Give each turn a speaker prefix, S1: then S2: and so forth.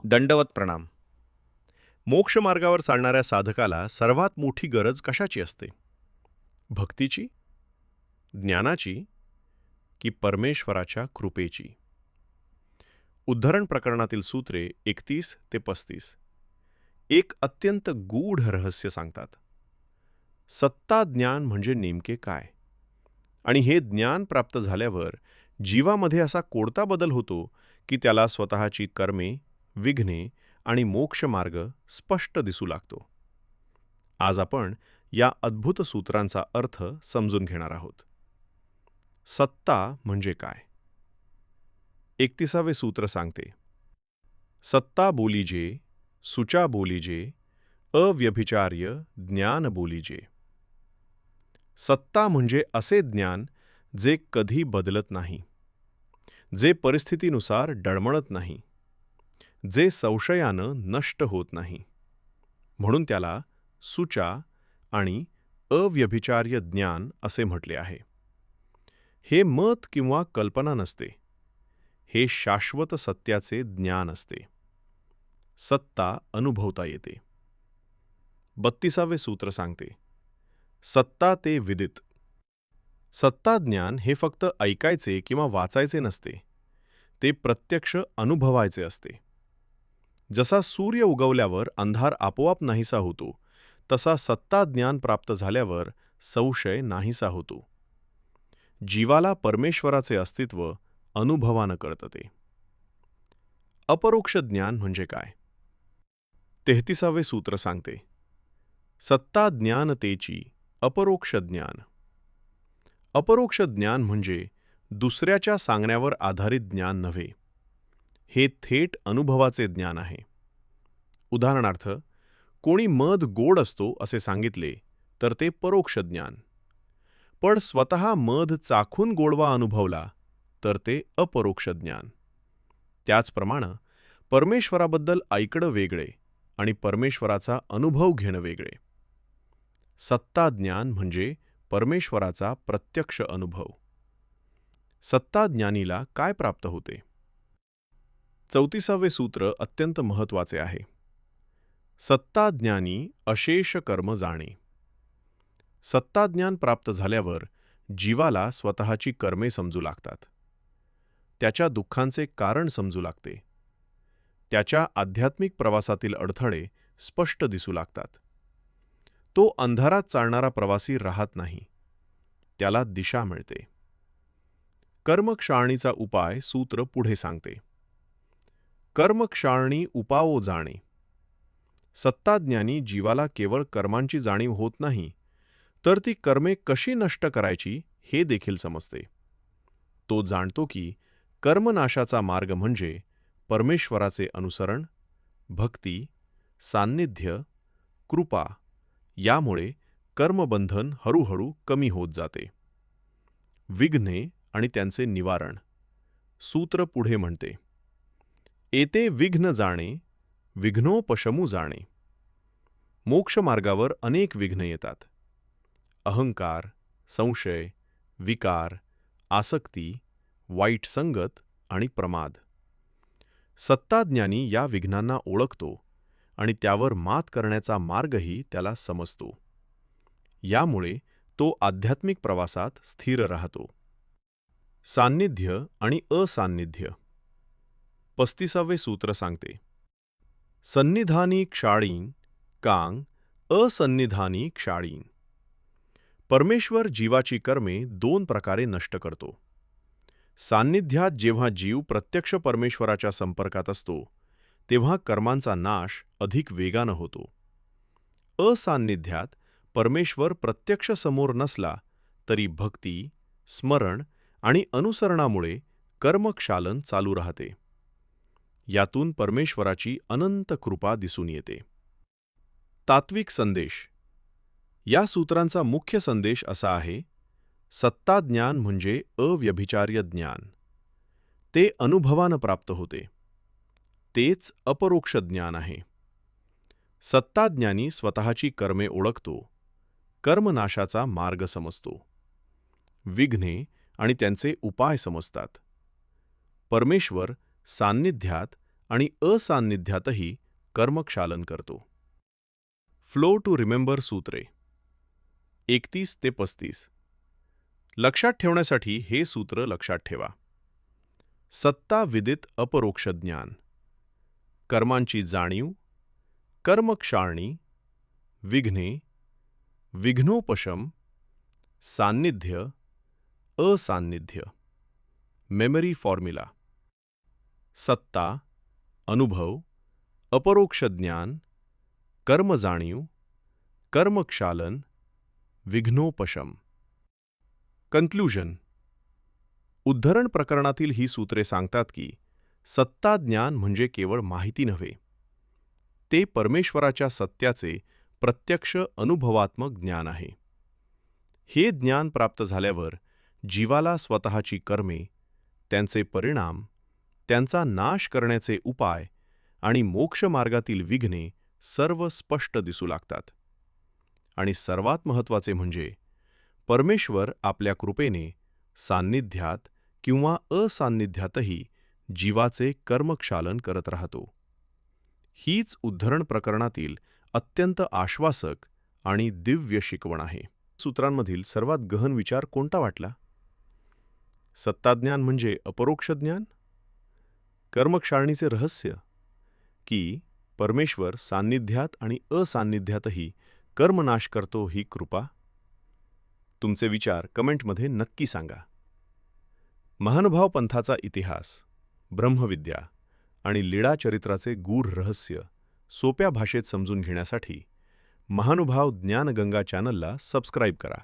S1: दंडवत प्रणाम. मोक्षमार्गावर चालणाऱ्या साधकाला सर्वात मोठी गरज कशाची असते? भक्तीची, ज्ञानाची की परमेश्वराच्या कृपेची? उद्धरण प्रकरणातील सूत्रे 31 ते 35 एक अत्यंत गूढ रहस्य सांगतात. सत्ता ज्ञान म्हणजे नेमके काय? आणि हे ज्ञान प्राप्त झाल्यावर जीवामध्ये असा कोणता बदल होतो की त्याला स्वतःची कर्मे, विघ्ने आणि मोक्षमार्ग स्पष्ट दिसू लागतो? आज आपण या अद्भुत सूत्रांचा अर्थ समजून घेणार आहोत. सत्ता म्हणजे काय? 31वे सूत्र सांगते, सत्ता बोलीजे, सुचा बोलीजे, अव्यभिचार्य ज्ञान बोलीजे. सत्ता म्हणजे असे ज्ञान जे कधी बदलत नाही, जे परिस्थितीनुसार डळमळत नाही, जे संशयानं नष्ट होत नाही. म्हणून त्याला सुचा आणि अव्यभिचार्य ज्ञान असे म्हटले आहे. हे मत किंवा कल्पना नसते, हे शाश्वत सत्याचे ज्ञान असते. सत्ता अनुभवता येते. 32वे सूत्र सांगते, सत्ता ते विदित. सत्ता ज्ञान हे फक्त ऐकायचे किंवा वाचायचे नसते, ते प्रत्यक्ष अनुभवायचे असते. जसा सूर्य उगवल्यावर अंधार आपोआप नाहीसा होतो, तसा सत्ता ज्ञान प्राप्त झाल्यावर संशय नाहीसा होतो. जीवाला परमेश्वराचे अस्तित्व अनुभवानं कळतं ते. अपरोक्ष ज्ञान म्हणजे काय? 33वे सूत्र सांगते, सत्ता ज्ञानतेची अपरोक्ष ज्ञान. अपरोक्ष ज्ञान म्हणजे दुसऱ्याच्या सांगण्यावर आधारित ज्ञान नव्हे, हे थेट अनुभवाचे ज्ञान आहे. उदाहरणार्थ, कोणी मध गोड असतो असे सांगितले तर ते परोक्ष ज्ञान. पण स्वतः मध चाखून गोडवा अनुभवला तर ते अपरोक्ष ज्ञान. त्याचप्रमाणे परमेश्वराबद्दल ऐकणं वेगळे आणि परमेश्वराचा अनुभव घेणं वेगळे. सत्ता ज्ञान म्हणजे परमेश्वराचा प्रत्यक्ष अनुभव. सत्ता ज्ञानीला काय प्राप्त होते? 34वे सूत्र अत्यंत महत्त्वाचे आहे. सत्ता ज्ञानी अशेष कर्म जाणे. सत्ताज्ञान प्राप्त झाल्यावर जीवाला स्वतःची कर्मे समजू लागतात. त्याच्या दुःखांचे कारण समजू लागते. त्याच्या आध्यात्मिक प्रवासातील अडथळे स्पष्ट दिसू लागतात. तो अंधारात चालणारा प्रवासी राहत नाही, त्याला दिशा मिळते. कर्मक्षाळणीचा उपाय सूत्र पुढे सांगते, कर्मक्षाळणी उपावो जाणे. सत्ताज्ञानी जीवाला केवळ कर्मांची जाणीव होत नाही, तर ती कर्मे कशी नष्ट करायची हे देखील समजते. तो जाणतो की कर्मनाशाचा मार्ग म्हणजे परमेश्वराचे अनुसरण, भक्ती, सान्निध्य, कृपा. यामुळे कर्मबंधन हळूहळू कमी होत जाते. विघ्ने आणि त्यांचे निवारण. सूत्र पुढे म्हणते, एते विघ्न जाणे, विघ्नोपशमू जाणे. मोक्षमार्गावर अनेक विघ्ने येतात. अहंकार, संशय, विकार, आसक्ती, वाईट संगत आणि प्रमाद. सत्ताज्ञानी या विघ्नांना ओळखतो आणि त्यावर मात करण्याचा मार्गही त्याला समजतो. यामुळे तो आध्यात्मिक प्रवासात स्थिर राहतो. सान्निध्य आणि असान्निध्य. 35वे सूत्र सांगते, सन्निधानी क्षाळीन कांग असन्निधानी क्षाळीन. परमेश्वर जीवाची कर्मे 2 प्रकारे नष्ट करतो. सान्निध्यात जेव्हा जीव प्रत्यक्ष परमेश्वराच्या संपर्कात असतो, तेव्हा कर्मांचा नाश अधिक वेगानं होतो. असान्निध्यात परमेश्वर प्रत्यक्ष समोर नसला तरी भक्ती, स्मरण आणि अनुसरणामुळे कर्मक्षालन चालू राहते. यातून परमेश्वराची अनंत कृपा दिसून येते. तात्विक संदेश. या सूत्रांचा मुख्य संदेश असा आहे, सत्ताज्ञान म्हणजे अव्यभिचार्य ज्ञान. ते अनुभवानं प्राप्त होते. तेच अपरोक्ष ज्ञान आहे. सत्ताज्ञानी स्वतःची कर्मे ओळखतो, कर्मनाशाचा मार्ग समजतो, विघ्ने आणि त्यांचे उपाय समजतात. परमेश्वर सान्निध्यात आणि असान्निध्यातही कर्मक्षालन करतो. फ्लो टू रिमेंबर सूत्रे 31 ते 35. लक्षात ठेवण्यासाठी हे सूत्र लक्षात ठेवा. सत्ता विदित अपरोक्ष ज्ञान, कर्मांची जाणीव, कर्मक्षाळणी, विघ्ने, विघ्नोपशम, सान्निध्य, असान्निध्य. मेमरी फॉर्म्युला: सत्ता, अनुभव, अपरोक्ष ज्ञान, कर्मजाणीव, कर्मक्षालन, विघ्नोपशम. कन्क्ल्यूजन: उद्धरण प्रकरणातील ही सूत्रे सांगतात की सत्ताज्ञान म्हणजे केवळ माहिती नव्हे, ते परमेश्वराच्या सत्याचे प्रत्यक्ष अनुभवात्मक ज्ञान आहे. हे ज्ञान प्राप्त झाल्यावर जीवाला स्वतःची कर्मे, त्यांचे परिणाम, त्यांचा नाश करण्याचे उपाय आणि मोक्षमार्गातील विघ्ने सर्व स्पष्ट दिसू लागतात. आणि सर्वात महत्त्वाचे म्हणजे परमेश्वर आपल्या कृपेने सान्निध्यात किंवा असान्निध्यातही जीवाचे कर्मक्षालन करत राहतो. हीच उद्धरण प्रकरणातील अत्यंत आश्वासक आणि दिव्य शिकवण आहे. सूत्रांमधील सर्वात गहन विचार कोणता वाटला? सत्ताज्ञान म्हणजे अपरोक्ष ज्ञान? कर्मक्षाळणीचे रहस्य? की परमेश्वर सान्निध्यात आणि असान्निध्यातही कर्मनाश करतो ही कृपा? तुमचे विचार कमेंटमध्ये नक्की सांगा. महानुभाव पंथाचा इतिहास, ब्रह्मविद्या आणि लीळा चरित्राचे गूढ रहस्य सोप्या भाषेत समजून घेण्यासाठी महानुभाव ज्ञानगंगा चॅनलला सबस्क्राईब करा.